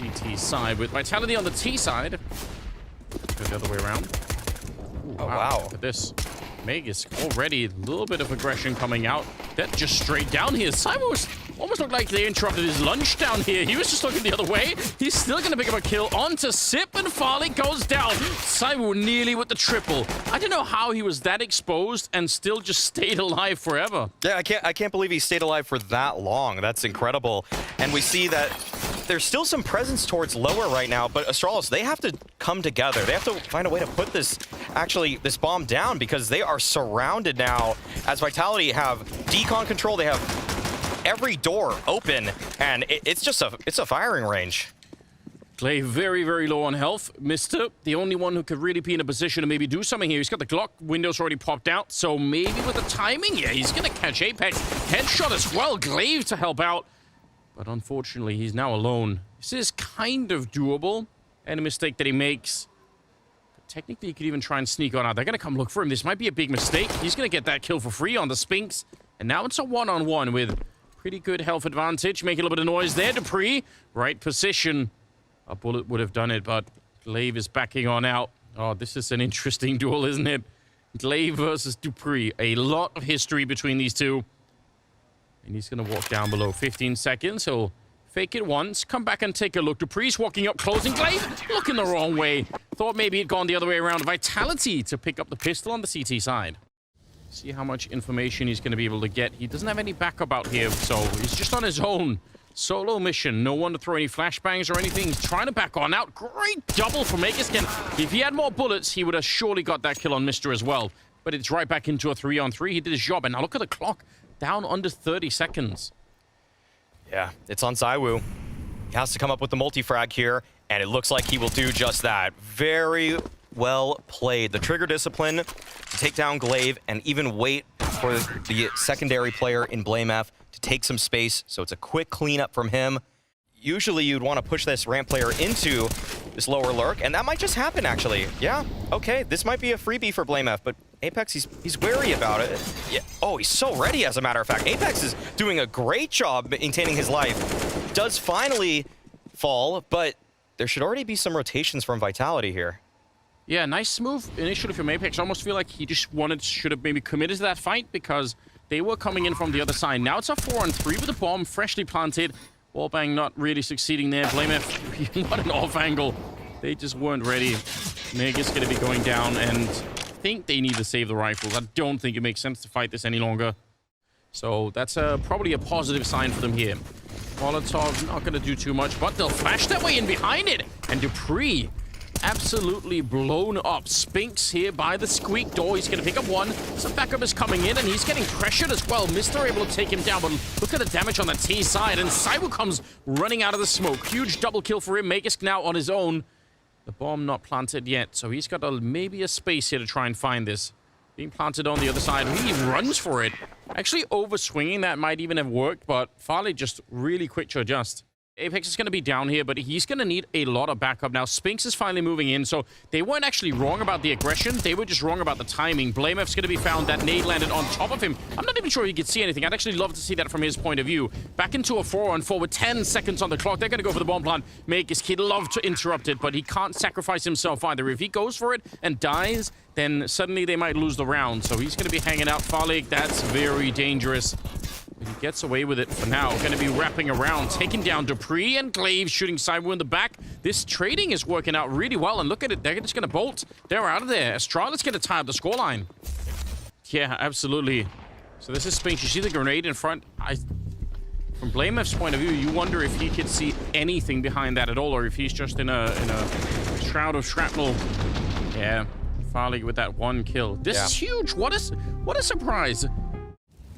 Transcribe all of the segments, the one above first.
CT side with Vitality on the T side. Go the other way around. Ooh, oh, wow. Look at this. Magus already a little bit of aggression coming out. That just straight down here. zywoo almost looked like they interrupted his lunch down here. He was just looking the other way. He's still going to pick up a kill onto Sip, and Farley goes down. zywoo nearly with the triple. I don't know how he was that exposed and still just stayed alive forever. Yeah, I can't believe he stayed alive for that long. That's incredible. And we see that there's still some presence towards lower right now, but Astralis, they have to come together. They have to find a way to put this bomb down, because they are surrounded now as Vitality have decon control. They have every door open, and it's a firing range. Clay very, very low on health. Mister, the only one who could really be in a position to maybe do something here. He's got the Glock. Window's already popped out, so maybe with the timing, yeah, he's going to catch Apex. Headshot as well. Glaive to help out. But unfortunately, he's now alone. This is kind of doable. And a mistake that he makes. But technically, he could even try and sneak on out. They're going to come look for him. This might be a big mistake. He's going to get that kill for free on the Spinks. And now it's a one-on-one with pretty good health advantage. Making a little bit of noise there. Dupree, right position. A bullet would have done it, but Glaive is backing on out. Oh, this is an interesting duel, isn't it? Glaive versus Dupree. A lot of history between these two. And he's going to walk down below. 15 seconds. He'll fake it once. Come back and take a look. Dupree's walking up, closing. Glaive looking the wrong way. Thought maybe he'd gone the other way around. Vitality to pick up the pistol on the CT side. See how much information he's going to be able to get. He doesn't have any backup out here, so he's just on his own. Solo mission. No one to throw any flashbangs or anything. He's trying to back on out. Great double from Magiskin. If he had more bullets, he would have surely got that kill on Mister as well. But it's right back into a 3-on-3. He did his job. And now look at the clock. Down under 30 seconds. Yeah, it's on zywoo. He has to come up with the multi-frag here, and it looks like he will do just that. Very well played. The trigger discipline to take down Glaive and even wait for the secondary player in BlameF to take some space, so it's a quick cleanup from him. Usually you'd want to push this ramp player into this lower lurk, and that might just happen, actually. Yeah, okay, this might be a freebie for BlameF, but Apex, he's wary about it. Yeah. Oh, he's so ready, as a matter of fact. Apex is doing a great job maintaining his life. Does finally fall, but there should already be some rotations from Vitality here. Yeah, nice move initially from Apex. I almost feel like he just should have maybe committed to that fight, because they were coming in from the other side. Now it's a 4-on-3 with a bomb freshly planted. Wallbang not really succeeding there. BlameF, what an off angle. They just weren't ready. Meg is going to be going down, and I think they need to save the rifles. I don't think it makes sense to fight this any longer. So that's probably a positive sign for them here. Molotov not going to do too much, but they'll flash their way in behind it. And Dupree absolutely blown up. Spinks here by the squeak door. He's going to pick up one. Some backup is coming in, and he's getting pressured as well. Mister able to take him down, but look at the damage on the T side. And zywoo comes running out of the smoke. Huge double kill for him. Magus now on his own. The bomb not planted yet, so he's got maybe a space here to try and find this. Being planted on the other side. He runs for it. Actually over-swinging, that might even have worked, but Farley just really quick to adjust. Apex is going to be down here, but he's going to need a lot of backup. Now, Spinks is finally moving in, so they weren't actually wrong about the aggression. They were just wrong about the timing. BlameF's going to be found. That nade landed on top of him. I'm not even sure he could see anything. I'd actually love to see that from his point of view. Back into a 4-on-4 with 10 seconds on the clock. They're going to go for the bomb plant. Magus, he'd love to interrupt it, but he can't sacrifice himself either. If he goes for it and dies, then suddenly they might lose the round. So he's going to be hanging out. Farley, that's very dangerous. But he gets away with it for now. Going to be wrapping around, taking down Dupree, and Glaive shooting zywoo in the back. This trading is working out really well, and look at it. They're just going to bolt. They're out of there. Astralis going to tie up the scoreline. Yeah, absolutely. So this is Spinks. You see the grenade in front. From BlameF's point of view, you wonder if he could see anything behind that at all, or if he's just in a shroud of shrapnel. Yeah, Farley with that one kill. This is huge. What a surprise.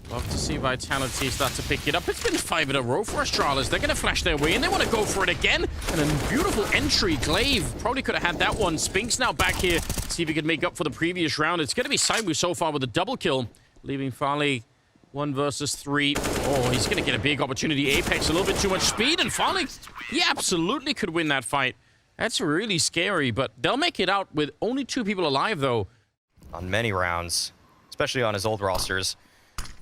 Love to see Vitality start to pick it up. It's been 5 in a row for Astralis. They're going to flash their way in. They want to go for it again. And a beautiful entry. Glaive probably could have had that one. Spinks now back here. See if he could make up for the previous round. It's going to be zywoo so far with a double kill, leaving Farley 1 versus 3. Oh, he's going to get a big opportunity. Apex, a little bit too much speed. And Farley, he absolutely could win that fight. That's really scary, but they'll make it out with only 2 people alive, though. On many rounds, especially on his old rosters.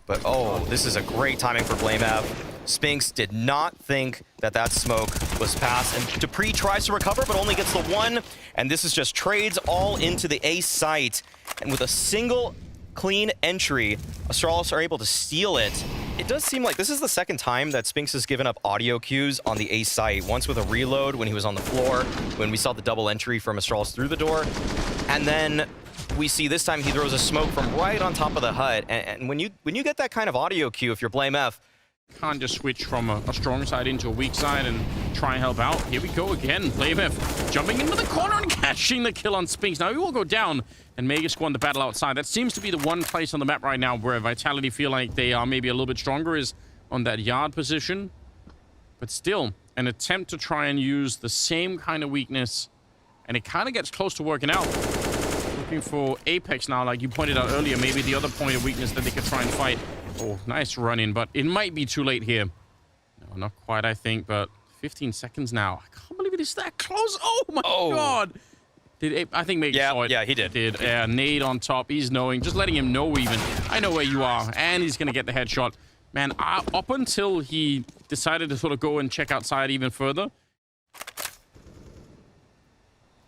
But, oh, this is a great timing for BlameF. Spinks did not think that that smoke was passed, and Dupree tries to recover, but only gets the one, and this is just trades all into the A site, and with a single clean entry, Astralis are able to steal it. It does seem like this is the second time that Spinks has given up audio cues on the A site. Once with a reload when he was on the floor, when we saw the double entry from Astralis through the door. And then we see this time he throws a smoke from right on top of the hut. And when you get that kind of audio cue, if you're Blame F, can't just switch from a strong side into a weak side and try and help out. Here we go again. Blame F jumping into the corner and catching the kill on Spinks. Now he will go down and Magus won the battle outside. That seems to be the one place on the map right now where Vitality feel like they are maybe a little bit stronger, is on that yard position. But still, an attempt to try and use the same kind of weakness, and it kind of gets close to working out. Looking for Apex now, like you pointed out earlier, maybe the other point of weakness that they could try and fight. Oh, nice run in, but it might be too late here. No, not quite, I think, but 15 seconds now. I can't believe it is that close. Oh my god. I think Magus saw it. Yeah, he did. Yeah, nade on top. He's knowing, just letting him know even. I know where you are, and he's going to get the headshot. Man, up until he decided to sort of go and check outside even further.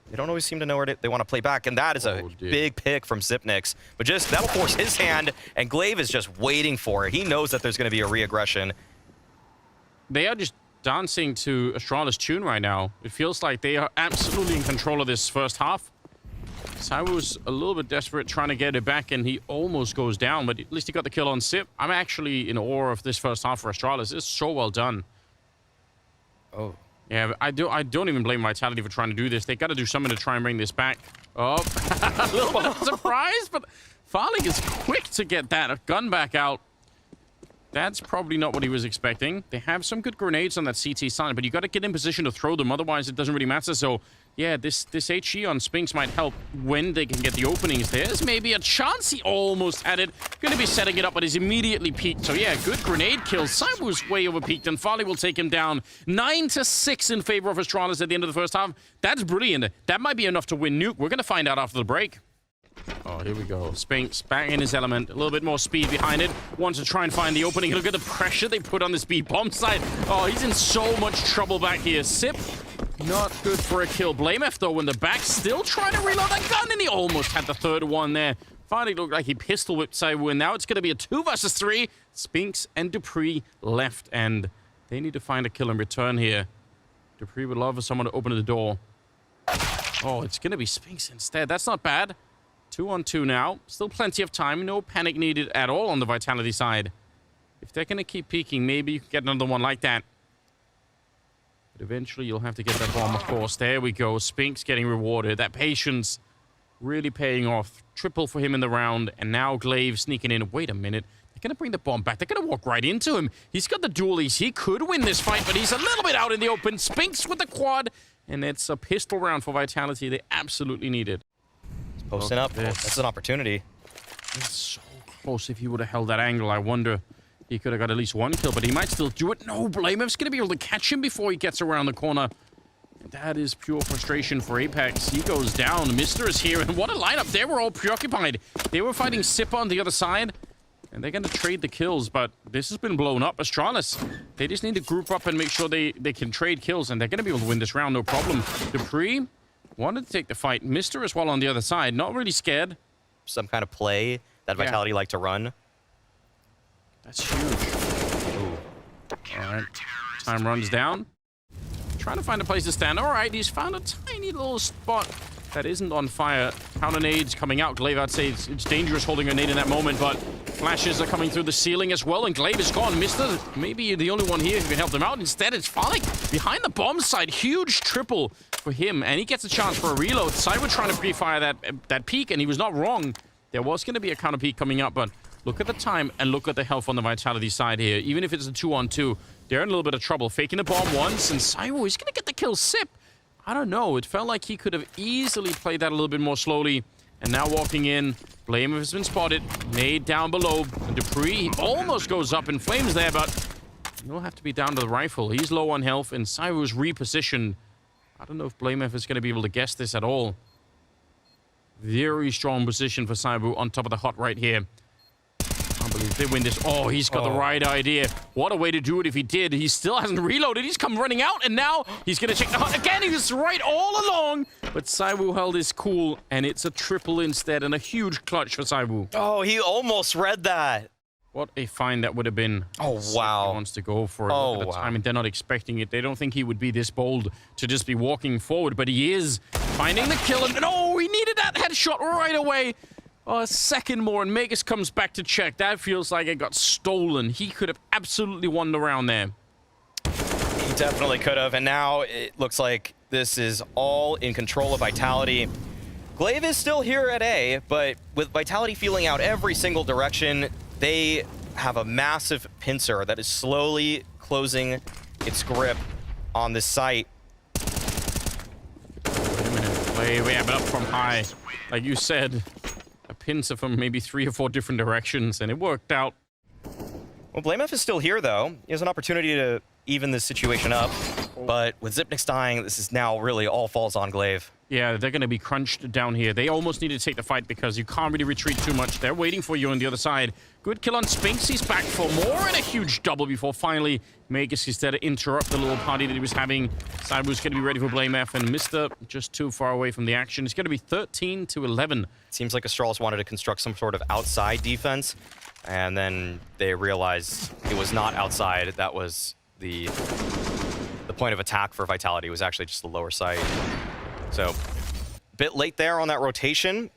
They don't always seem to know where they want to play back, and that is a big pick from Zipnix. But just, that'll force his hand, and Glaive is just waiting for it. He knows that there's going to be a re-aggression. They are just dancing to Astralis' tune right now. It feels like they are absolutely in control of this first half. zywoo's a little bit desperate trying to get it back, and he almost goes down, but at least he got the kill on Zip. I'm actually in awe of this first half for Astralis. It's so well done. Oh. Yeah, I don't even blame Vitality for trying to do this. They got to do something to try and bring this back. Oh, a little bit of a surprise, but Farley is quick to get that gun back out. That's probably not what he was expecting. They have some good grenades on that CT side, but you got to get in position to throw them. Otherwise, it doesn't really matter. So, yeah, this HE on Spinks might help when they can get the openings. There's maybe a chance. He almost had it. Going to be setting it up, but he's immediately peaked. So, yeah, good grenade kill. zywoo's way over peaked, and Farley will take him down. 9-6 in favor of Astralis at the end of the first half. That's brilliant. That might be enough to win Nuke. We're going to find out after the break. Oh, here we go. Spinks back in his element. A little bit more speed behind it. Wants to try and find the opening. Look at the pressure they put on the speed bomb side. Oh, he's in so much trouble back here. Zip, not good for a kill. Blame F, though, in the back. Still trying to reload that gun, and he almost had the third one there. Finally looked like he pistol whipped zywoo, and now it's going to be a 2 versus 3. Spinks and Dupree left, and they need to find a kill in return here. Dupree would love for someone to open the door. Oh, it's going to be Spinks instead. That's not bad. 2-on-2 now. Still plenty of time. No panic needed at all on the Vitality side. If they're going to keep peeking, maybe you can get another one like that. But eventually, you'll have to get that bomb, of course. There we go. Spinks getting rewarded. That patience really paying off. Triple for him in the round. And now Glaive sneaking in. Wait a minute. They're going to bring the bomb back. They're going to walk right into him. He's got the dualies. He could win this fight, but he's a little bit out in the open. Spinks with the quad. And it's a pistol round for Vitality. They absolutely need it. Posting up. That's an opportunity. It's so close. If he would have held that angle, I wonder he could have got at least one kill, but he might still do it. No, Blame F's going to be able to catch him before he gets around the corner. That is pure frustration for Apex. He goes down. Mr. is here, and what a lineup. They were all preoccupied. They were fighting Sip on the other side, and they're going to trade the kills, but this has been blown up. Astralis, they just need to group up and make sure they can trade kills, and they're going to be able to win this round, no problem. Dupree wanted to take the fight. Mr. as well on the other side. Not really scared. Some kind of play that Vitality like to run. That's huge. Ooh. All right. Time runs down. Trying to find a place to stand. All right, he's found a tiny little spot that isn't on fire. Counter nades coming out. Glaive, I'd say it's dangerous holding a nade in that moment, but flashes are coming through the ceiling as well, and Glaive is gone. Mr. maybe the only one here who can help them out. Instead, it's Farley behind the bomb side. Huge triple for him, and he gets a chance for a reload. zywoo trying to pre-fire that peek, and he was not wrong. There was going to be a counter peek coming up, but look at the time and look at the health on the Vitality side here. Even if it's a 2-on-2, they're in a little bit of trouble. Faking the bomb once, and zywoo, he's going to get the kill. Sip, I don't know. It felt like he could have easily played that a little bit more slowly. And now walking in, Blame has been spotted. Nade down below. And Dupree almost goes up in flames there, but he'll have to be down to the rifle. He's low on health, and zywoo's repositioned. I don't know if Blame is going to be able to guess this at all. Very strong position for zywoo on top of the hut right here. Can't believe they win this. Oh, he's got the right idea. What a way to do it if he did. He still hasn't reloaded. He's come running out, and now he's going to check the hunt again. He was right all along. But zywoo held his cool, and it's a triple instead, and a huge clutch for zywoo. Oh, he almost read that. What a find that would have been. Oh, wow. He wants to go for it at the time, and they're not expecting it. They don't think he would be this bold to just be walking forward, but he is finding the kill. And oh, he needed that headshot right away. Oh, a second more, and Magus comes back to check. That feels like it got stolen. He could have absolutely won the round there. He definitely could have, and now it looks like this is all in control of Vitality. Glaive is still here at A, but with Vitality feeling out every single direction, they have a massive pincer that is slowly closing its grip on this site. Wait a minute. Glaive, yeah, but up from high. Like you said, a pincer from maybe 3 or 4 different directions, and it worked out. Well, BlameF is still here, though. He has an opportunity to even this situation up. But with Xyp9x dying, this is now really all falls on Glaive. Yeah, they're going to be crunched down here. They almost need to take the fight because you can't really retreat too much. They're waiting for you on the other side. Good kill on Spinks. He's back for more, and a huge double before finally Magus is there to interrupt the little party that he was having. zywoo's going to be ready for BlameF, and Mr. just too far away from the action. It's going to be 13-11. Seems like Astralis wanted to construct some sort of outside defense, and then they realized it was not outside. That was the point of attack for Vitality. It was actually just the lower side. So, bit late there on that rotation.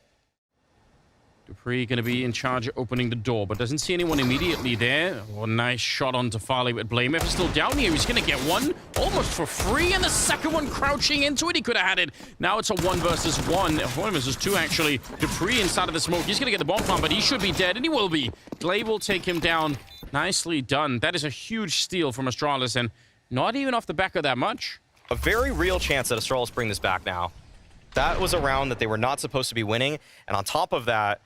dupreeh going to be in charge of opening the door, but doesn't see anyone immediately there. Oh, nice shot onto Farley, but BlameF is still down here. He's going to get one almost for free, and the second one crouching into it. He could have had it. Now it's a 1 versus 1. 1 versus 2, actually. dupreeh inside of the smoke. He's going to get the bomb plant, but he should be dead, and he will be. Glaive will take him down. Nicely done. That is a huge steal from Astralis, and not even off the back of that much. A very real chance that Astralis bring this back now. That was a round that they were not supposed to be winning, and on top of that,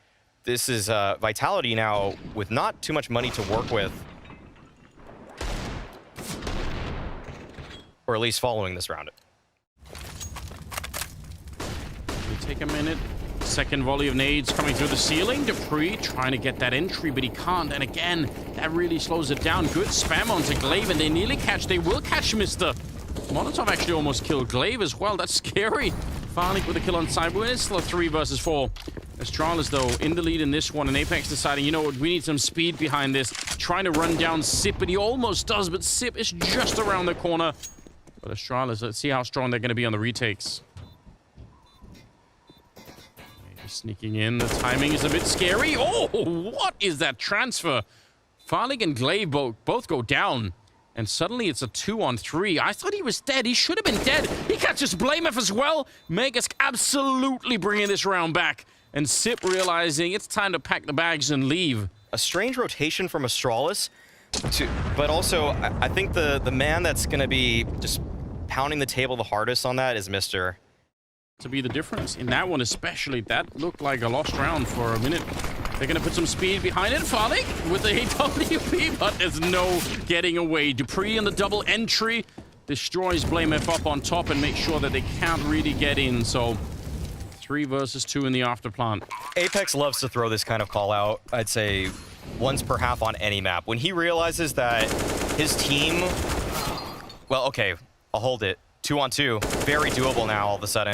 this is Vitality now with not too much money to work with. Or at least following this round. We take a minute. Second volley of nades coming through the ceiling. dupreeh trying to get that entry, but he can't. And again, that really slows it down. Good spam onto Glaive, and they nearly catch. They will catch Mr. Molotov actually almost killed Glaive as well. That's scary. Finally with a kill on zywoo, and it's still a 3 versus 4. Astralis, though, in the lead in this one, and Apex deciding, you know what, we need some speed behind this. Trying to run down Zip, and he almost does, but Zip is just around the corner. But Astralis, let's see how strong they're going to be on the retakes. Sneaking in, the timing is a bit scary. Oh, what is that transfer? Farley and Glaive both go down. And suddenly it's a 2-on-3. I thought he was dead. He should have been dead. He catches BlameF as well. Magus absolutely bringing this round back. And Zip realizing it's time to pack the bags and leave. A strange rotation from Astralis. But also, I think the man that's going to be just pounding the table the hardest on that is Mr. To be the difference in that one especially. That looked like a lost round for a minute. They're going to put some speed behind it. Farley with the AWP, but there's no getting away. dupreeh in the double entry destroys BlameF up on top and makes sure that they can't really get in. So 3 versus 2 in the afterplant. Apex loves to throw this kind of call out, I'd say once per half on any map. When he realizes that his team, well, okay, I'll hold it. 2-on-2, very doable now all of a sudden.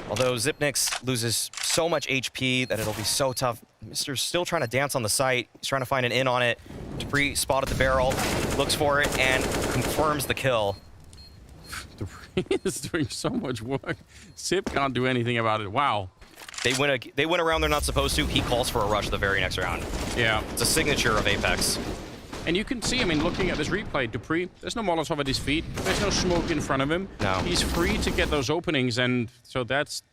Although Xyp9x loses so much HP that it'll be so tough. Mr's still trying to dance on the site. He's trying to find an in on it. dupreeh spotted the barrel, looks for it, and confirms the kill. dupreeh is doing so much work. Zip can't do anything about it. Wow. They win a round they're not supposed to. He calls for a rush the very next round. Yeah. It's a signature of Apex. And you can see, I mean, looking at this replay, dupreeh, there's no Molotov at his feet. There's no smoke in front of him. No. He's free to get those openings, and so that's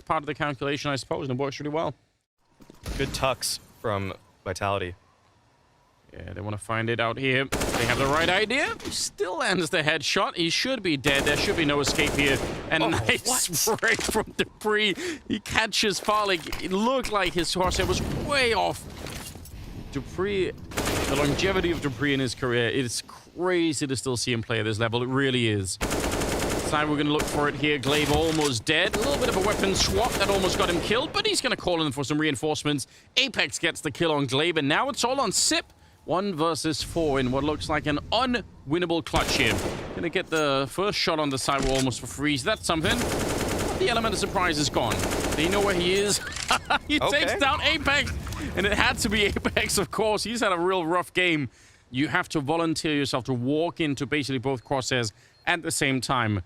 part of the calculation, I suppose, and it works really well. Good tucks from Vitality. Yeah, they want to find it out here. They have the right idea. He still lands the headshot. He should be dead. There should be no escape here. And a nice spray from dupreeh. He catches Farley. It looked like his horsehead was way off. dupreeh, the longevity of dupreeh in his career, it's crazy to still see him play at this level. It really is. side. We're going to look for it here. Glaive almost dead. A little bit of a weapon swap that almost got him killed, but he's going to call in for some reinforcements. Apex gets the kill on Glaive, and now it's all on Sip. 1 versus 4 in what looks like an unwinnable clutch here. Going to get the first shot on the side almost for free. So that's something. The element of surprise is gone. They know where he is. He takes down Apex, and it had to be Apex, of course. He's had a real rough game. You have to volunteer yourself to walk into basically both crosshairs at the same time.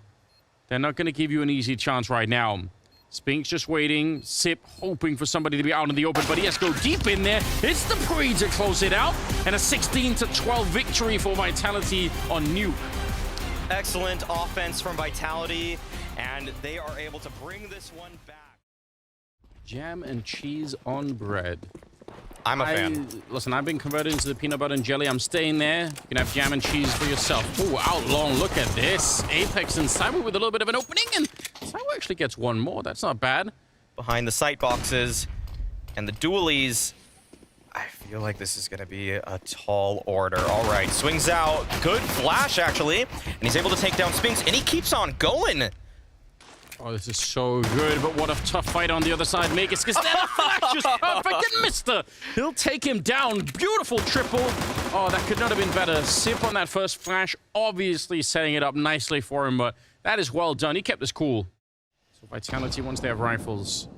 They're not going to give you an easy chance right now. Spink's just waiting. Sip hoping for somebody to be out in the open, but he has to go deep in there. It's the Pre to close it out, and a 16-12 victory for Vitality on Nuke. Excellent offense from Vitality, and they are able to bring this one back. Jam and cheese on bread. I'm a fan. Listen, I've been converted into the peanut butter and jelly. I'm staying there. You can have jam and cheese for yourself. Oh, out long. Look at this. Apex and zywoo with a little bit of an opening, and zywoo actually gets one more. That's not bad. Behind the sight boxes and the dualies, I feel like this is going to be a tall order. All right, swings out. Good flash, actually. And he's able to take down Spinks, and he keeps on going. Oh, this is so good, but what a tough fight on the other side. Magus gets that flash is perfect, and Mister, he'll take him down. Beautiful triple. Oh, that could not have been better. Sip on that first flash, obviously setting it up nicely for him, but that is well done. He kept this cool. So Vitality, once they have rifles,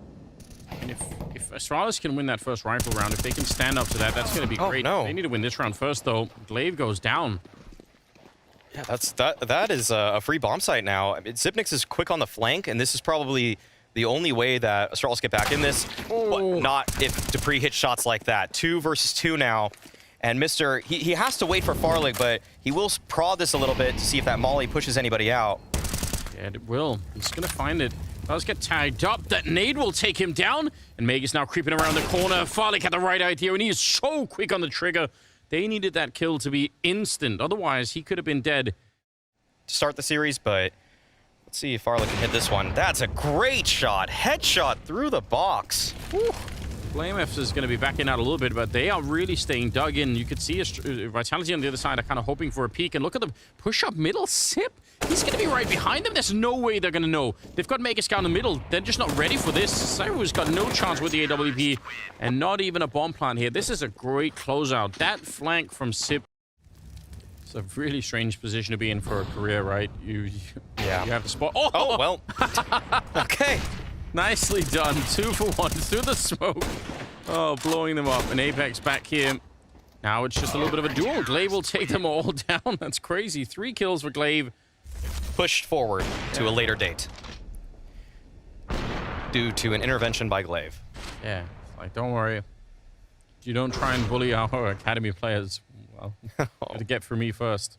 and if Astralis can win that first rifle round, if they can stand up to that, that's going to be great. No. They need to win this round first, though. Glaive goes down. Yeah, that is a free bomb site now. I mean, Zipnix is quick on the flank, and this is probably the only way that Astralis get back in this. But not if Dupree hits shots like that. 2 versus 2 now. And Mister, he has to wait for Farlig, but he will prod this a little bit to see if that molly pushes anybody out. Yeah, it will. He's going to find it. Does get tagged up. That nade will take him down. And Magus now creeping around the corner. Farlig had the right idea, and he is so quick on the trigger. They needed that kill to be instant. Otherwise, he could have been dead to start the series, but let's see if Farlig can hit this one. That's a great shot. Headshot through the box. Whew. BlameF is going to be backing out a little bit, but they are really staying dug in. You could see Vitality on the other side are kind of hoping for a peek. And look at the push-up middle. Sip. He's going to be right behind them. There's no way they're going to know. They've got Magus down the middle. They're just not ready for this. zywoo's got no chance with the AWP, and not even a bomb plant here. This is a great closeout. That flank from Sip. It's a really strange position to be in for a career, right? You have to spot. Oh well. Okay. Nicely done. 2 for 1 through the smoke. Oh, blowing them up. And Apex back here. Now it's just a little bit of a duel. Glaive will take them all down. That's crazy. 3 kills for Glaive. Pushed forward to a later date due to an intervention by Glaive. Yeah, it's like, don't worry. You don't try and bully our academy players. Well, to get for me first.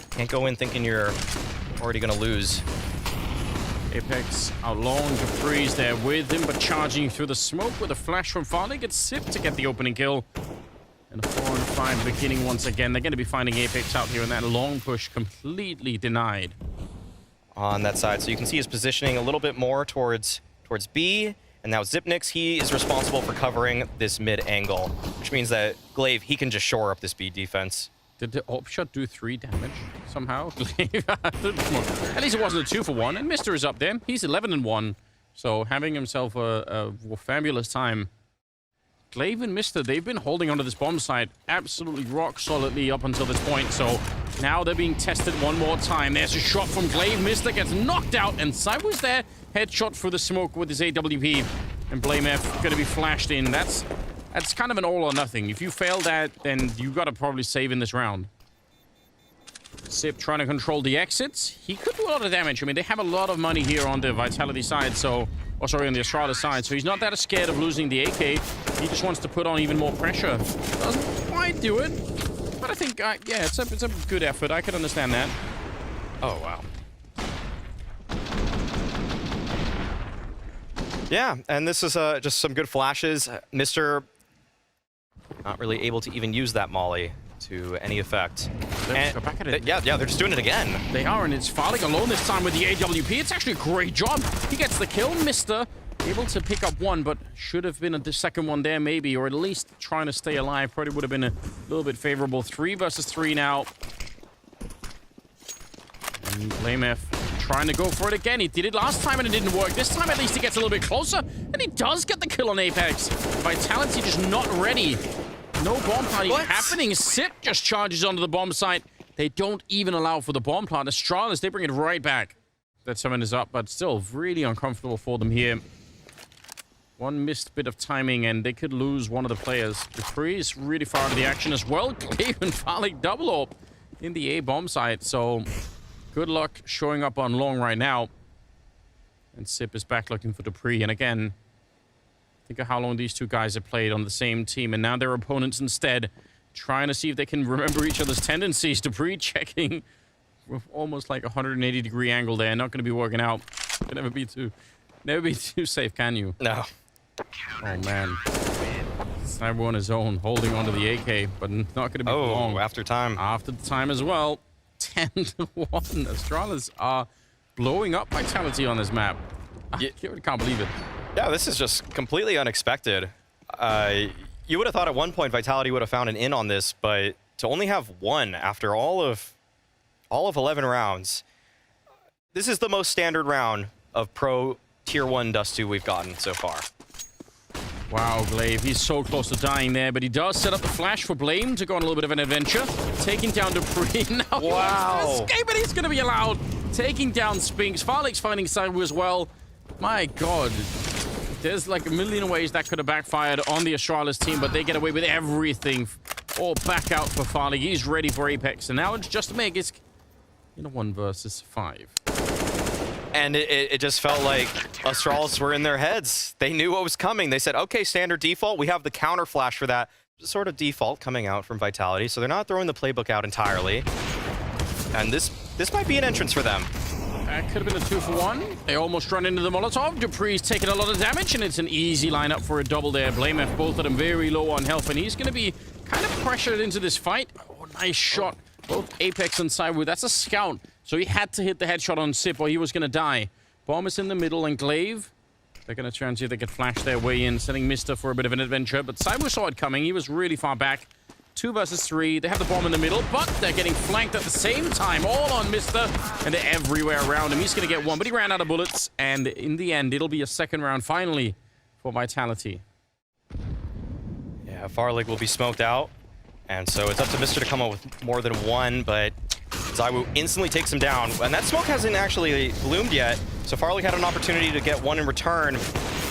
Can't go in thinking you're already going to lose. Apex out long to freeze there with him, but charging through the smoke with a flash from Farlig. Gets Sip to get the opening kill. And a 4-5 beginning once again. They're going to be finding Apex out here, and that long push completely denied. On that side, so you can see his positioning a little bit more towards B. And now Zipnix, he is responsible for covering this mid angle, which means that Glaive, he can just shore up this B defense. Did the op shot do 3 damage somehow? At least it wasn't a 2 for 1. And Mister is up there. He's 11-1. So having himself a fabulous time. Glaive and Mister, they've been holding onto this bomb site absolutely rock solidly up until this point. So now they're being tested one more time. There's a shot from Glaive. Mister gets knocked out, and zywoo's there. Headshot through the smoke with his AWP. And BlameF going to be flashed in. That's kind of an all or nothing. If you fail that, then you got to probably save in this round. Sip trying to control the exits. He could do a lot of damage. I mean, they have a lot of money here on the Vitality side, so... Oh, sorry, on the Astralis side. So he's not that scared of losing the AK. He just wants to put on even more pressure. Doesn't quite do it. But I think, yeah, it's a good effort. I could understand that. Oh, wow. Yeah, and this is just some good flashes. Mister not really able to even use that molly to any effect. Go back at it. Yeah, they're just doing it again. They are, and it's Farlig alone this time with the AWP. It's actually a great job. He gets the kill. Mister able to pick up 1, but should have been the second one there maybe, or at least trying to stay alive. Probably would have been a little bit favorable. 3 versus 3 now. And BlameF trying to go for it again. He did it last time and it didn't work. This time at least he gets a little bit closer. And he does get the kill on Apex. Vitality just not ready. No bomb party happening. Sip just charges onto the bomb site. They don't even allow for the bomb plant. Astralis, they bring it right back. That summon is up, but still really uncomfortable for them here. One missed bit of timing, and they could lose one of the players. Dupree is really far out of the action as well. Glaive and Falik double orb in the A bomb site, so good luck showing up on long right now. And Sip is back looking for Dupree, and again, think of how long these two guys have played on the same team, and now their opponents instead trying to see if they can remember each other's tendencies. Dupree checking with almost like a 180-degree angle there. Not going to be working out. Can never be too safe, can you? No. Oh, man. Zywoo on his own, holding onto the AK, but not going to be long. After time. After the time as well. 10-1. Astralis are blowing up Vitality on this map. I can't believe it. Yeah, this is just completely unexpected. You would have thought at one point Vitality would have found an in on this, but to only have one after all of 11 rounds, this is the most standard round of pro tier 1 Dust 2 we've gotten so far. Wow, Glaive, he's so close to dying there, but he does set up the flash for Blame to go on a little bit of an adventure. Taking down Dupree. Now he wants to escape, and he's going to be allowed. Taking down Spinks. Farlick's finding Zywoo as well. My God. There's like a million ways that could have backfired on the Astralis team, but they get away with everything. All back out for Farlick. He's ready for Apex, and now it's just Megisk in a 1 versus 5. And it just felt like Astralis were in their heads. They knew what was coming. They said, okay, standard default. We have the counter flash for that. Sort of default coming out from Vitality. So they're not throwing the playbook out entirely. And this might be an entrance for them. That could have been a 2-for-1. They almost run into the Molotov. Dupree's taking a lot of damage, and it's an easy lineup for a double there. Blame F, both of them very low on health, and he's going to be kind of pressured into this fight. Oh, nice shot. Both Apex and Zywoo. That's a scout. So he had to hit the headshot on Sip or he was going to die. Bomb is in the middle, and Glaive, they're going to try and see if they can flash their way in, sending Mister for a bit of an adventure. But Zywoo saw it coming. He was really far back. 2 versus 3. They have the bomb in the middle, but they're getting flanked at the same time. All on Mister, and they're everywhere around him. He's going to get one, but he ran out of bullets. And in the end, it'll be a second round finally for Vitality. Yeah, Farlick will be smoked out. And so it's up to Mister to come up with more than one, but Zywoo instantly takes him down. And that smoke hasn't actually bloomed yet, so Farlick had an opportunity to get one in return.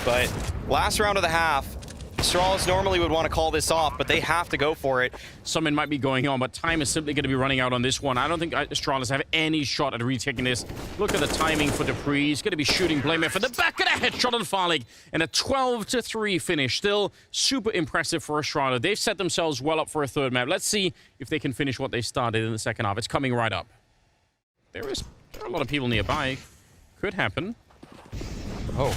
But last round of the half, Astralis normally would want to call this off, but they have to go for it. Something might be going on, but time is simply going to be running out on this one. I don't think Astralis have any shot at retaking this. Look at the timing for Dupree. He's going to be shooting Blame for the back of the headshot on Farlick. And a 12-3 finish. Still super impressive for Astralis. They've set themselves well up for a third map. Let's see if they can finish what they started in the second half. It's coming right up. There are a lot of people nearby. Could happen. Oh,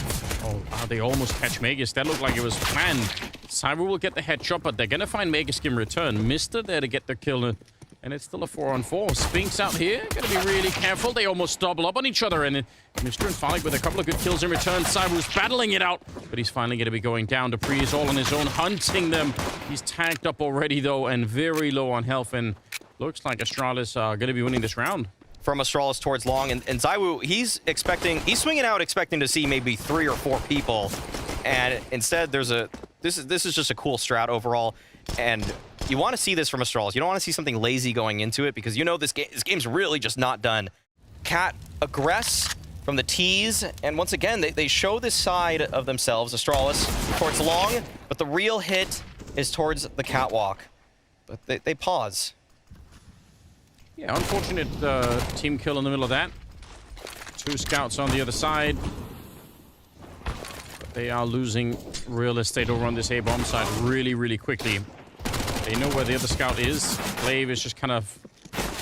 wow, they almost catch Megisk. That looked like it was planned. Zywoo will get the headshot, but they're going to find Megisk in return. Mister there to get the kill, and it's still a 4-on-4. Spinks out here, going to be really careful. They almost double up on each other, and Mister and Farlick with a couple of good kills in return. Zywoo's battling it out, but he's finally going to be going down. Dupree is all on his own, hunting them. He's tagged up already, though, and very low on health, and looks like Astralis are going to be winning this round. From Astralis towards long, and Zywoo, he's swinging out expecting to see maybe 3 or 4 people, and instead this is just a cool strat overall, and you want to see this from Astralis. You don't want to see something lazy going into it, because you know this game's really just not done. Cat aggress from the tease, and once again they show this side of themselves, Astralis, towards long, but the real hit is towards the catwalk. But they pause. Yeah, unfortunate team kill in the middle of that. 2 scouts on the other side. But they are losing real estate over on this A-bomb side really, really quickly. They know where the other scout is. Glaive is just kind of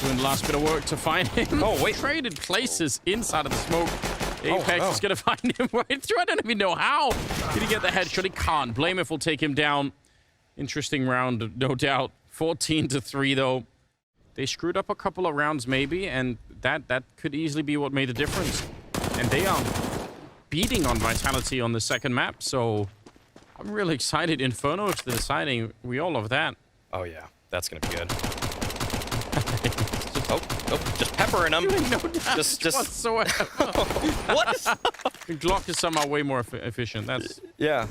doing the last bit of work to find him. Oh, wait. Traded places inside of the smoke. Apex is going to find him right through. I don't even know how. Did he get the headshot? He can't. Blame if will take him down. Interesting round, no doubt. 14-3, though. They screwed up a couple of rounds maybe, and that could easily be what made the difference. And they are beating on Vitality on the second map, so I'm really excited. Inferno is the deciding. We all love that. Oh yeah, that's gonna be good. It's just just peppering him. No damage just whatsoever. What? The Glock is somehow way more efficient. That's yeah.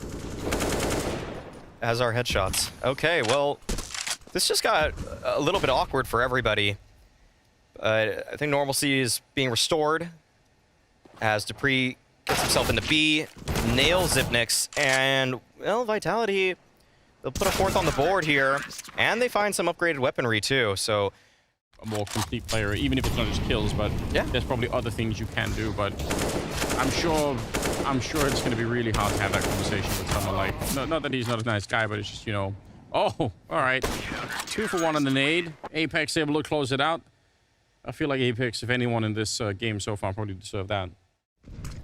As our headshots. Okay, well, this just got a little bit awkward for everybody. I think normalcy is being restored as dupreeh gets himself into B, nails Zipnix, and, well, Vitality, they'll put a fourth on the board here, and they find some upgraded weaponry, too, so... a more complete player, even if it's not just kills, but yeah, there's probably other things you can do, but I'm sure it's going to be really hard to have that conversation with someone like... Not that he's not a nice guy, but it's just, you know... Oh, all right. 2 for 1 on the nade. Apex able to close it out. I feel like Apex, if anyone in this game so far, probably deserve that.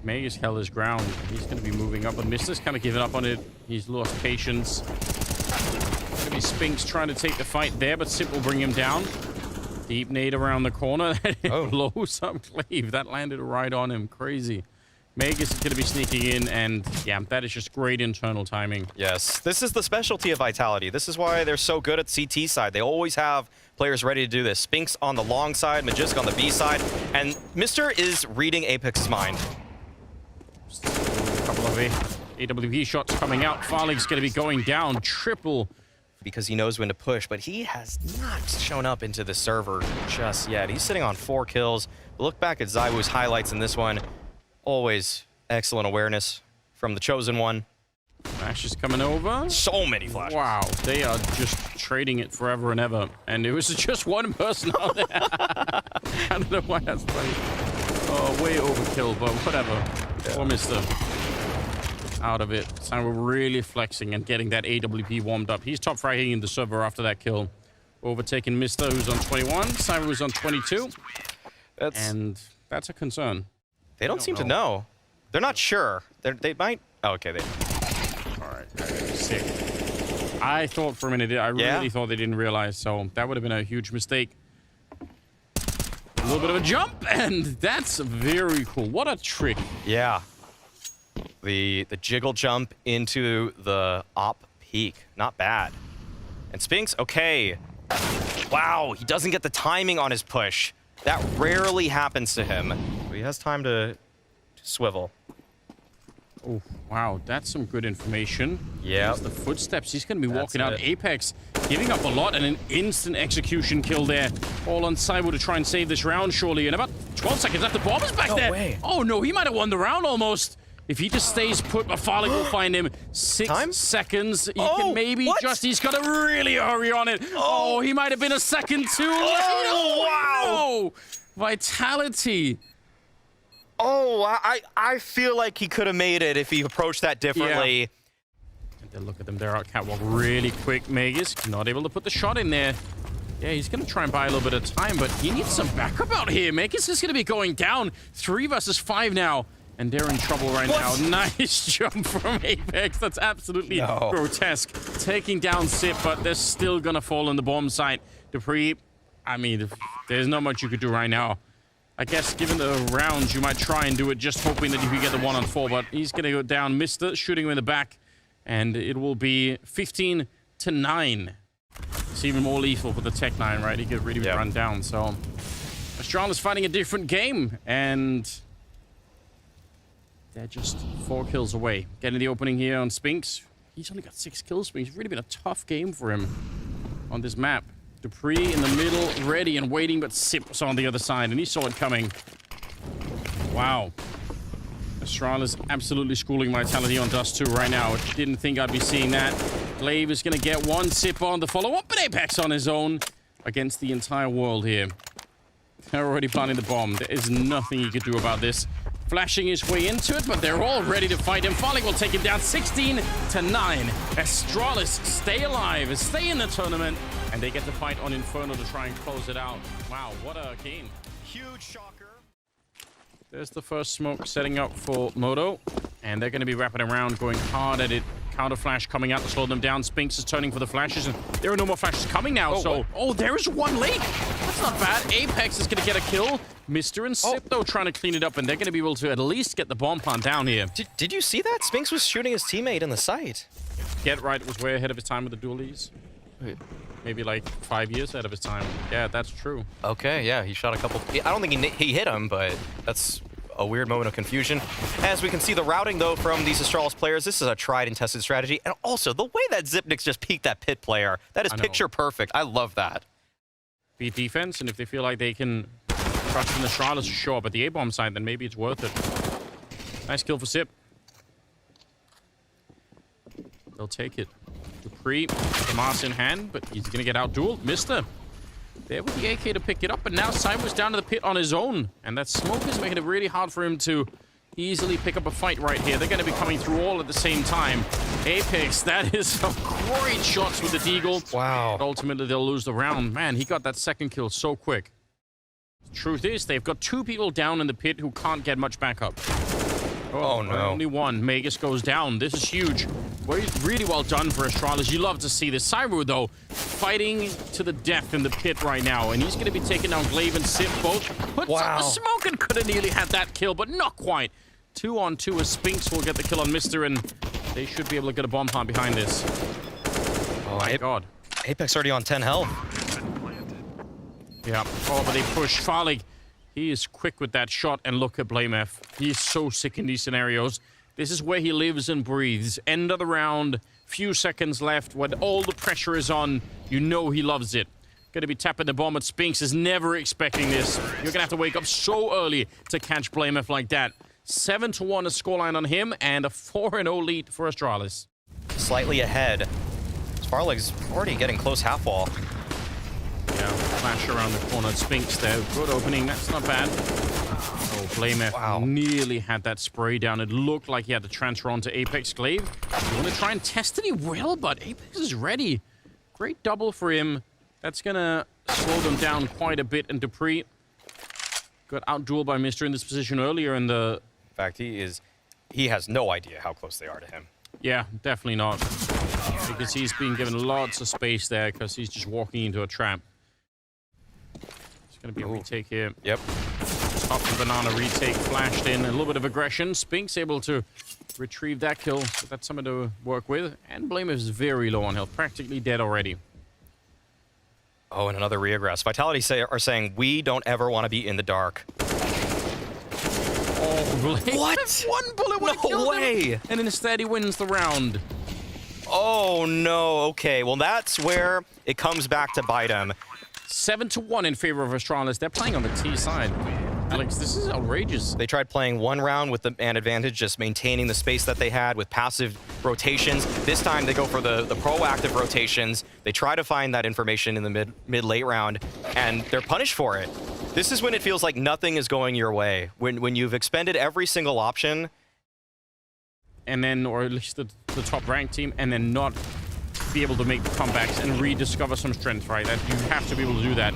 May has held his ground. He's going to be moving up, but Mister's kind of given up on it. He's lost patience. Maybe Spinks trying to take the fight there, but Simp will bring him down. Deep nade around the corner. It blows up Glaive. That landed right on him. Crazy. Meg is going to be sneaking in, and yeah, that is just great internal timing. Yes, this is the specialty of Vitality. This is why they're so good at CT side. They always have players ready to do this. Spinks on the long side, Magisk on the B side, and Mister is reading Apex's mind. A couple of AWP shots coming out. Farlig's going to be going down. Triple. Because he knows when to push, but he has not shown up into the server just yet. He's sitting on 4 kills. Look back at zywoo's highlights in this one. Always excellent awareness from the chosen one. Flashes coming over. So many flashes. Wow, they are just trading it forever and ever. And it was just one person out there. I don't know why that's like, way overkill, but whatever. Yeah. Poor Mister. Out of it. So we're really flexing and getting that AWP warmed up. He's top fragging in the server after that kill. Overtaking Mister, who's on 21. Cyber, who's on 22. And that's a concern. They don't seem to know. They're not sure. They might... Oh, okay, they... All right, sick. I thought for a minute, I really thought they didn't realize, so that would have been a huge mistake. A little bit of a jump, and that's very cool. What a trick. Yeah. The jiggle jump into the op peak. Not bad. And Spinks, okay. Wow, he doesn't get the timing on his push. That rarely happens to him. He has time to swivel. Oh, wow. That's some good information. Yeah. The footsteps. He's going to be walking out. Apex giving up a lot and an instant execution kill there. All on zywoo to try and save this round, surely. And about 12 seconds left. The bomb is back there. Way. Oh, no. He might have won the round almost. If he just stays put, Farlig will find him. 6 seconds. He can maybe just... He's got to really hurry on it. Oh, he might have been a second too late. Oh, wow. No. Vitality. Oh, I feel like he could have made it if he approached that differently. Yeah. And then look at them. They're out catwalk really quick. Magisk not able to put the shot in there. Yeah, he's going to try and buy a little bit of time, but he needs some backup out here. Magisk is going to be going down. 3 versus 5 now. And they're in trouble right now. Nice jump from Apex. That's absolutely grotesque. Taking down Sip, but they're still going to fall on the bomb site. dupreeh, I mean, there's not much you could do right now. I guess given the rounds, you might try and do it just hoping that you can get the 1-on-4, but he's going to go down. Mister shooting him in the back, and it will be 15-9. It's even more lethal for the Tech 9, right? He could really be run down. So Astralis fighting a different game, and they're just 4 kills away. Getting the opening here on Spinks. He's only got 6 kills, but it's really been a tough game for him on this map. dupreeh in the middle, ready and waiting, but Sip was on the other side, and he saw it coming. Wow. Astralis absolutely schooling Vitality on Dust 2 right now. Didn't think I'd be seeing that. Glaive is going to get one Sip on the follow-up, but Apex on his own against the entire world here. They're already planting the bomb. There is nothing he could do about this. Flashing his way into it, but they're all ready to fight him. Farlig will take him down 16-9. Astralis stay alive, stay in the tournament, and they get to fight on Inferno to try and close it out. Wow, what a game. Huge shocker. There's the first smoke setting up for Moto, and they're going to be wrapping around, going hard at it. Counter flash coming out to slow them down. Spinks is turning for the flashes, and there are no more flashes coming now. There is one leak. That's not bad. Apex is going to get a kill. Mister and Sip, though, trying to clean it up, and they're going to be able to at least get the bomb plant down here. Did you see that? Spinks was shooting his teammate in the sight. Get right was way ahead of his time with the dualies. Wait, maybe like 5 years ahead of his time. Yeah, that's true. Okay, yeah, he shot a couple. I don't think he hit him, but that's a weird moment of confusion. As we can see the routing, though, from these Astralis players, this is a tried and tested strategy. And also, the way that Zipnix just peeked that pit player, that is picture perfect. I love that. Beat defense, and if they feel like they can trust in the Astralis to show up at the A-bomb side, then maybe it's worth it. Nice kill for Sip. They'll take it. Dupree, the Mars in hand, but he's going to get out-dueled. Mister. There with the AK to pick it up, but now Cyber's down to the pit on his own. And that smoke is making it really hard for him to easily pick up a fight right here. They're going to be coming through all at the same time. Apex, that is some great shots with the Deagle. Wow. But ultimately, they'll lose the round. Man, he got that second kill so quick. Truth is, they've got 2 people down in the pit who can't get much backup. Oh no. Only one. Magus goes down. This is huge. Really well done for Astralis. You love to see this. Zywoo, though, fighting to the death in the pit right now. And he's going to be taking down Glaive and Sip both. Puts up the smoke and could have nearly had that kill, but not quite. 2-on-2 as Spinks will get the kill on Mister, and they should be able to get a bomb plant behind this. Oh my god. Apex already on 10 health. Yeah. Oh, but they push. Farlig, he is quick with that shot, and look at BlameF. He's so sick in these scenarios. This is where he lives and breathes. End of the round, few seconds left, when all the pressure is on, you know he loves it. Gonna be tapping the bomb at Spinks, is never expecting this. You're gonna have to wake up so early to catch BlameF like that. 7-1 a scoreline on him, and a 4-0 lead for Astralis. Slightly ahead. Farlig's already getting close half wall. Yeah, flash around the corner. Spinks there. Good opening. That's not bad. Oh, BlameF nearly had that spray down. It looked like he had to transfer onto Apex Glaive. You want to try and test it? He will, but Apex is ready. Great double for him. That's going to slow them down quite a bit. And Dupree got out-dueled by Mister in this position earlier in the... In fact, he has no idea how close they are to him. Yeah, definitely not. Because he's being given lots of space there because he's just walking into a trap. It's going to be a retake here. Yep. Top and banana retake flashed in. A little bit of aggression. Spinks able to retrieve that kill. So that's something to work with. And BlameF is very low on health. Practically dead already. Oh, and another reaggress. Vitality are saying, we don't ever want to be in the dark. Oh, BlameF. What? One bullet would have killed way. him. And instead he wins the round. Oh, no. Okay, well, that's where it comes back to bite him. 7-1 in favor of Astralis. They're playing on the T side. Alex, this is outrageous. They tried playing one round with the man advantage, just maintaining the space that they had with passive rotations. This time they go for the proactive rotations. They try to find that information in the mid-late round, and they're punished for it. This is when it feels like nothing is going your way. When you've expended every single option. And then, or at least the top ranked team, and then not be able to make the comebacks and rediscover some strength, right? That you have to be able to do that.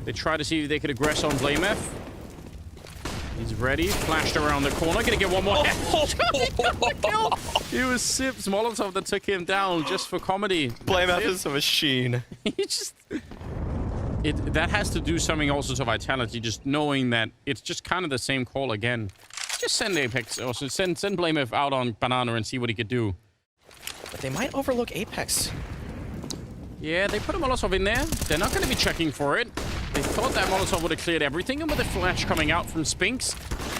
They try to see if they could aggress on BlameF. He's ready, flashed around the corner, gonna get one more kill. It was Sip's Molotov that took him down just for comedy. BlameF is a machine. He just... that has to do something also to Vitality, just knowing that it's just kind of the same call again. Just send Apex, or send BlameF out on Banana and see what he could do. But they might overlook Apex. Yeah, they put a Molotov in there. They're not going to be checking for it. They thought that Molotov would have cleared everything, and with the flash coming out from Spinks,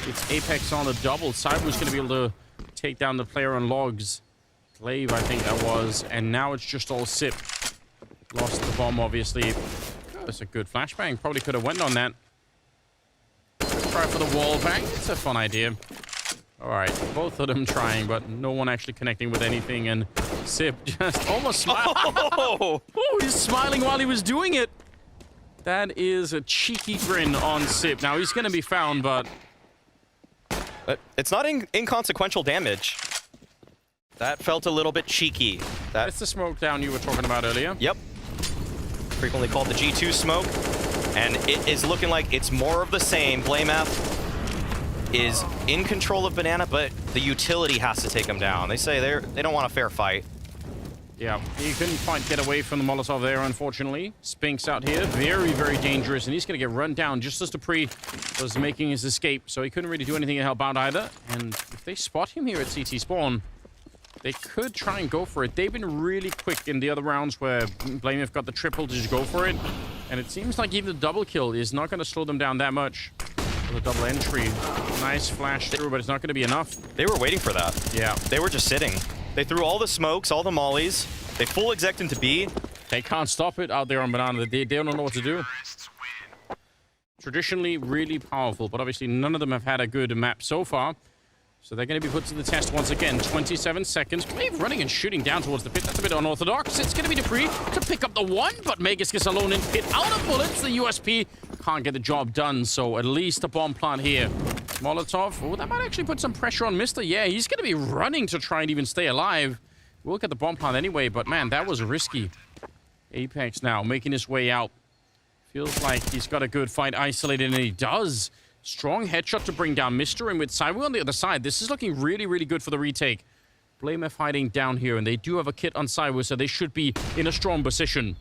it's Apex on a double. Cyber's going to be able to take down the player on logs. Glaive, I think that was, and now it's just all Sip. Lost the bomb, obviously. Oh, that's a good flashbang. Probably could have went on that. Try for the wall bang. It's a fun idea. All right, both of them trying, but no one actually connecting with anything, and Sip just almost smiled. Oh, he's smiling while he was doing it. That is a cheeky grin on Sip. Now, he's going to be found, but it's not inconsequential damage. That felt a little bit cheeky. That's the smoke down you were talking about earlier. Yep. Frequently called the G2 smoke. And it is looking like it's more of the same. BlameF is in control of Banana, but the utility has to take him down. They say they don't want a fair fight. Yeah, he couldn't quite get away from the Molotov there, unfortunately. Spinks out here, very, very dangerous, and he's going to get run down just as Dupree was making his escape, so he couldn't really do anything to help out either. And if they spot him here at CT spawn, They could try and go for it. They've been really quick in the other rounds where blameF got the triple to just go for it. And it seems like even the double kill is not going to slow them down that much. The double entry. Nice flash through, but it's not going to be enough. They were waiting for that. Yeah. They were just sitting. They threw all the smokes, all the mollies. They full exec into B. They can't stop it out there on Banana. They don't know what to do. Traditionally, really powerful, but obviously none of them have had a good map so far. So they're going to be put to the test once again. 27 seconds. Glaive running and shooting down towards the pit. That's a bit unorthodox. It's going to be Dupree to pick up the one, but Magus gets alone in pit. Out of bullets, the USP can't get the job done, so at least a bomb plant here. Molotov. Oh, that might actually put some pressure on Mr. Yeah, he's going to be running to try and even stay alive. We'll get the bomb plant anyway, but man, that was risky. Apex now making his way out. Feels like he's got a good fight isolated, and he does. Strong headshot to bring down Mr. And with zywoo on the other side, this is looking really, really good for the retake. blameF hiding down here, and they do have a kit on zywoo, so they should be in a strong position.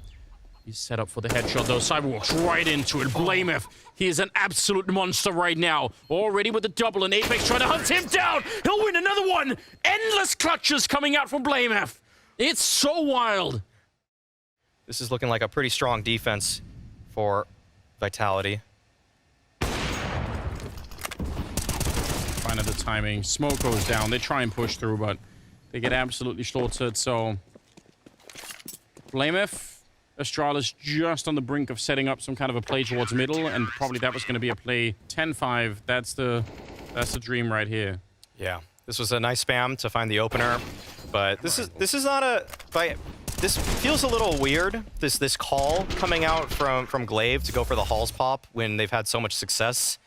He's set up for the headshot, though. zywoo walks right into it. blameF, he is an absolute monster right now. Already with the double, and Apex trying to hunt him down. He'll win another one. Endless clutches coming out from blameF. It's so wild. This is looking like a pretty strong defense for Vitality. Fine at the timing. Smoke goes down. They try and push through, but they get absolutely slaughtered. So blameF, Astralis just on the brink of setting up some kind of a play towards middle, and probably that was going to be a play 10-5. That's the dream right here. Yeah, this was a nice spam to find the opener, but this is not a this feels a little weird. This call coming out from Glaive to go for the Halls pop when they've had so much success.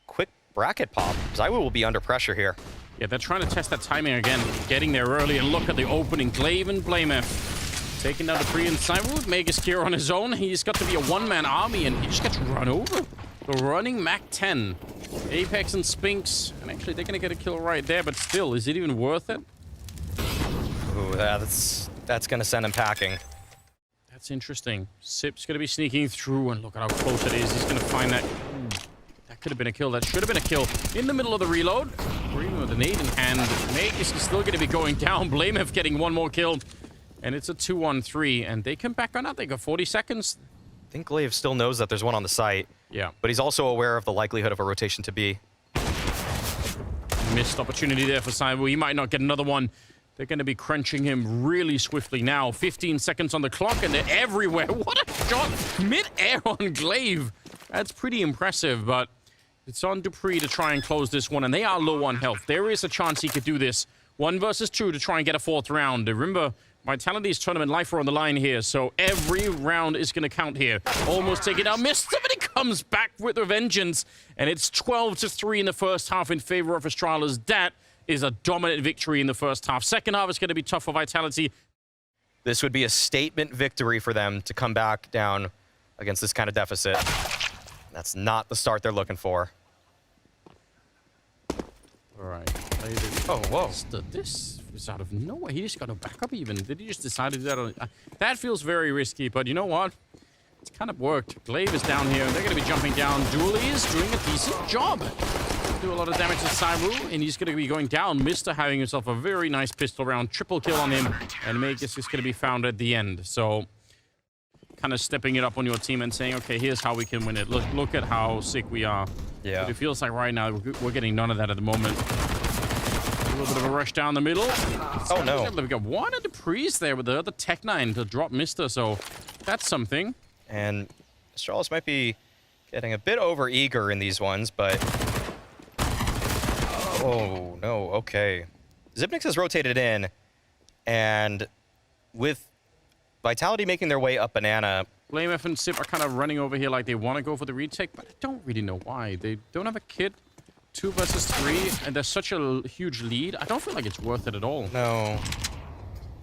Quick bracket pop. zywoo will be under pressure here. Yeah, they're trying to test that timing again. Getting there early, and look at the opening. Glaive and blameF taking down the free and zywoo. Magus here on his own. He's got to be a one-man army, and he just gets run over. The running Mac 10. Apex and Spinks. And actually, they're going to get a kill right there, but still, is it even worth it? Ooh, that's going to send him packing. That's interesting. Sip's going to be sneaking through, and look at how close it is. He's going to find that. That could have been a kill. That should have been a kill. In the middle of the reload, or even with a nade in hand, Magus is still going to be going down. blameF getting one more kill. And it's a 2-1-3, and they come back on out. They got 40 seconds. I think Glaive still knows that there's one on the site. Yeah. But he's also aware of the likelihood of a rotation to B. Missed opportunity there for zywoo. He might not get another one. They're going to be crunching him really swiftly now. 15 seconds on the clock, and they're everywhere. What a shot! Mid-air on Glaive. That's pretty impressive, but it's on Dupree to try and close this one, and they are low on health. There is a chance he could do this. 1 versus 2 to try and get a 4th round. Remember, Vitality's tournament life are on the line here, so every round is going to count here. Almost taking out Mist. Somebody comes back with a vengeance, and it's 12-3 in the first half in favor of Astralis. That is a dominant victory in the first half. Second half is going to be tough for Vitality. This would be a statement victory for them to come back down against this kind of deficit. That's not the start they're looking for. All right. Oh, whoa. This was out of nowhere. He just got no backup even. Did he just decide to do that? That feels very risky, but you know what? It's kind of worked. Glaive is down here. They're going to be jumping down. Dooley is doing a decent job. Do a lot of damage to zywoo, and he's going to be going down. Mr. having himself a very nice pistol round. Triple kill on him, and Magus is going to be found at the end. So kind of stepping it up on your team and saying, okay, here's how we can win it. Look at how sick we are. Yeah. But it feels like right now we're getting none of that at the moment. A little bit of a rush down the middle. Oh, no. We've got one of the Dupree's there with the other Tech 9 to drop Mr. So that's something. And Astralis might be getting a bit over-eager in these ones, but... Oh, no, okay. Xyp9x has rotated in, and with Vitality making their way up Banana... blameF and Sip are kind of running over here like they want to go for the retake, but I don't really know why. They don't have a kit. 2 versus 3, and there's such a huge lead. I don't feel like it's worth it at all. No.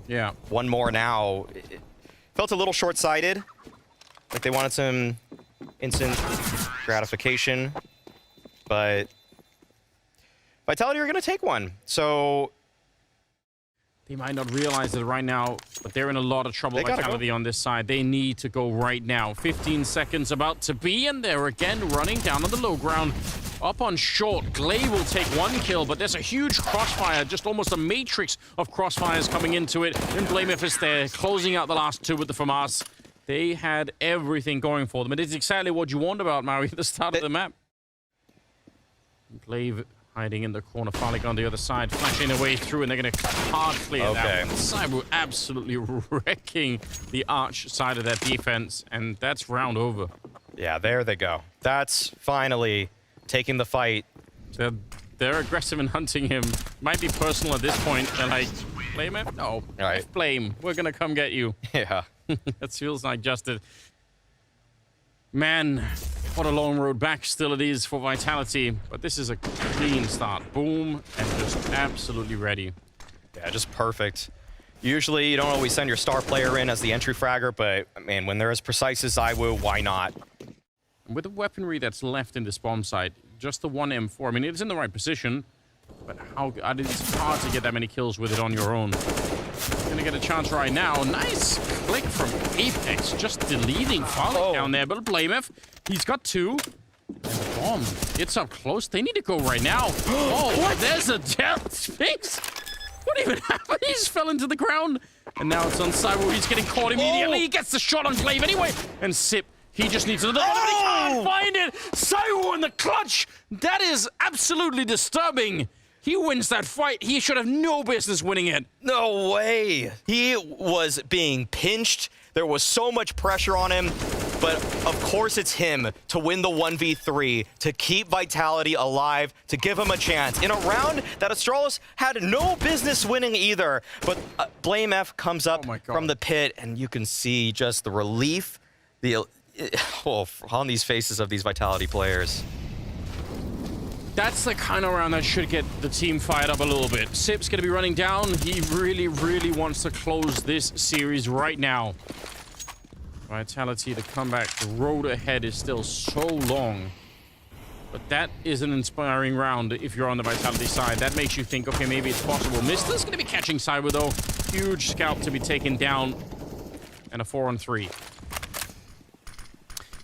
Yeah. One more now. It felt a little short-sighted. Like they wanted some instant gratification, but Vitality are going to take one. So They might not realize it right now, but they're in a lot of trouble. Vitality on this side. They need to go right now. 15 seconds about to be, and they're again running down on the low ground. Up on short, glaive will take 1 kill, but there's a huge crossfire, just almost a matrix of crossfires coming into it. And blamef is there, closing out the last 2 with the FAMAS. They had everything going for them. It is exactly what you want about Maui at the start of the map. glaive hiding in the corner, Falik on the other side, flashing their way through, and they're going to hard clear that one. zywoo absolutely wrecking the arch side of that defense, and that's round over. Yeah, there they go. That's finally taking the fight. They're aggressive in hunting him. Might be personal at this point. They're like, blame him? No. All right. Blame. We're going to come get you. Yeah. That feels like justice. Man, what a long road back still it is for Vitality. But this is a clean start. Boom, and just absolutely ready. Yeah, just perfect. Usually, you don't always send your star player in as the entry fragger, but, I mean, when they're as precise as zywoo, why not? With the weaponry that's left in this bomb site, just the one M4, I mean, it's in the right position, but it's hard to get that many kills with it on your own. Gonna get a chance right now. Nice click from Apex, just deleting Falik down there, but blamef, he's got 2. And the bomb gets up close. They need to go right now. Oh, what? There's a death Sphinx. What even happened? He just fell into the ground. And now it's on zywoo. He's getting caught immediately. He gets the shot on glaive anyway. And Sip, he just needs another one, but he can't find it. zywoo in the clutch. That is absolutely disturbing. He wins that fight. He should have no business winning it. No way. He was being pinched. There was so much pressure on him. But of course it's him to win the 1v3, to keep Vitality alive, to give him a chance. In a round that Astralis had no business winning either. But blamef comes up from the pit, and you can see just the relief on these faces of these Vitality players. That's the kind of round that should get the team fired up a little bit. Sip's going to be running down. He really, really wants to close this series right now. Vitality, the comeback, the road ahead is still so long. But that is an inspiring round if you're on the Vitality side. That makes you think, okay, maybe it's possible. Mr's going to be catching zywoo, though. Huge scalp to be taken down. And a 4-on-3.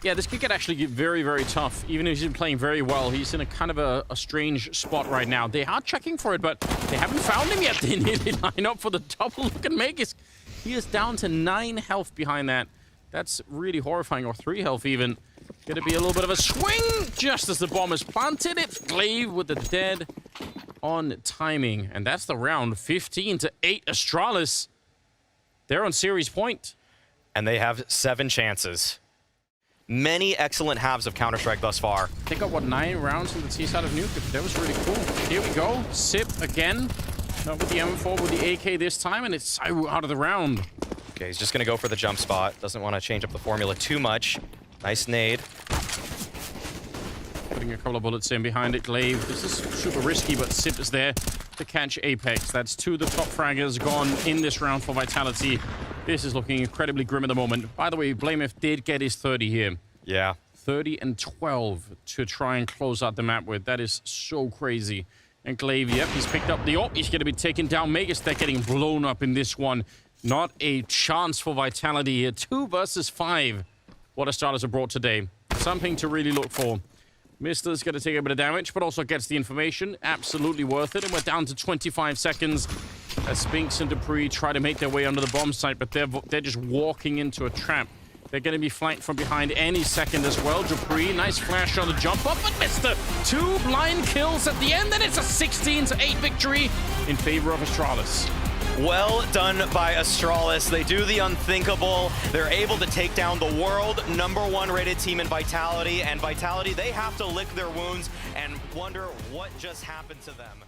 Yeah, this could actually get very, very tough. Even if he's been playing very well, he's in a kind of a strange spot right now. They are checking for it, but they haven't found him yet. They nearly line up for the double look and make it. He is down to 9 health behind that. That's really horrifying, or 3 health even. Gonna be a little bit of a swing just as the bomb is planted. It's glaive with the dead on timing. And that's the round. 15-8 Astralis. They're on series point. And they have 7 chances. Many excellent halves of Counter-Strike thus far. They got, what, 9 rounds from the T side of Nuke? That was really cool. Here we go. Sip again. Not with the M4, with the AK this time, and it's zywoo out of the round. Okay, he's just going to go for the jump spot. Doesn't want to change up the formula too much. Nice nade. Putting a couple of bullets in behind it. glaive. This is super risky, but Sip is there to catch Apex. That's 2 of the top fraggers gone in this round for Vitality. This is looking incredibly grim at the moment. By the way, blamef did get his 30 here. Yeah. 30 and 12 to try and close out the map with. That is so crazy. And glaive, yep, he's picked up the AWP. He's going to be taken down. Megas, they're getting blown up in this one. Not a chance for Vitality here. 2 versus 5. What Astralis have brought today. Something to really look for. Mr's going to take a bit of damage, but also gets the information. Absolutely worth it. And we're down to 25 seconds. As Spinks and Dupree try to make their way under the bomb site, but they're just walking into a trap. They're going to be flanked from behind any second as well. Dupree, nice flash on the jump up, but Mr. 2 blind kills at the end, and it's a 16-8 victory in favor of Astralis. Well done by Astralis. They do the unthinkable. They're able to take down the world #1 rated team in Vitality, and Vitality, they have to lick their wounds and wonder what just happened to them.